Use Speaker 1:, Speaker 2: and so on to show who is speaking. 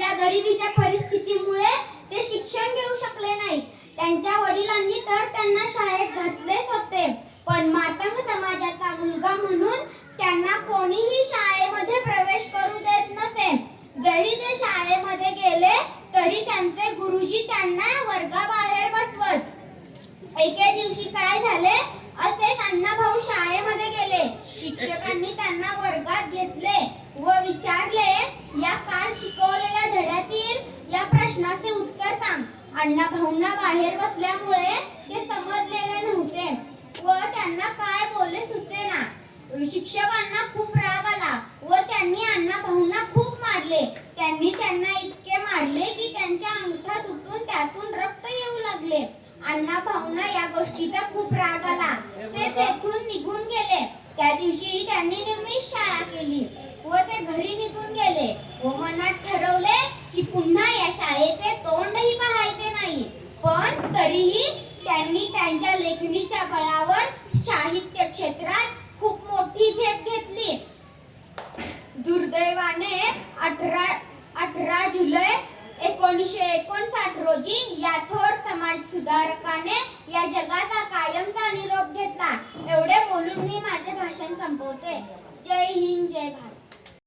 Speaker 1: आपल्या गरिबीच्या परिस्थितीमुळे ते शिक्षण घेऊ शकले नाही। त्यांच्या वडिलांनी तर त्यांना शाळेत घातलेच होते, पण मातंग समाजाचा मुलगा म्हणून त्यांना कोणीही शाळेमध्ये प्रवेश करू देत नसे। जरी ते शाळेमध्ये गेले तरी त्यांचे गुरुजी त्यांना वर्गाबाहेर बसवत। एके दिवशी काय झाले, असेच अण्णाभाऊ शाळेमध्ये गेले। शिक्षकांनी त्यांना वर्गात घेतले व विचारले, या काल शिकवलेल्या धड्यातील या प्रश्नाचे उत्तर सांग। अण्णाभाऊंना बाहेर बसल्यामुळे ते समजलेले नव्हते व त्यांना काय बोलले सुचेना। शिक्षकांना खूप राग आला व त्यांनी अण्णाभाऊंना खूप मारले। त्यांनी त्यांना इतके मारले की त्यांचा अंगठा तुटून त्यातून रक्त येऊ लागले। अण्णाभाऊंना या गोष्टीचा खूप राग आला, ते तेथून निघून गेले। त्या दिवशी त्यांनी नियमित शाळा केली व ते घरी निघून गेले व मनात ठरवले की पुन्हा या शाळेचे तोंडही पाहायचे नाही। पण तरीही त्यांनी त्यांच्या लेखणीच्या बळावर साहित्य क्षेत्रात खूप मोठी झेप घेतली। दुर्दैवाने 18 जुलै 1959 रोजी या थोर समाजसुधारकाने या जगाचा कायमचा निरोप घेतला। एवढे बोलून मी माझे भाषण संपवते। जय हिंद, जय भारत।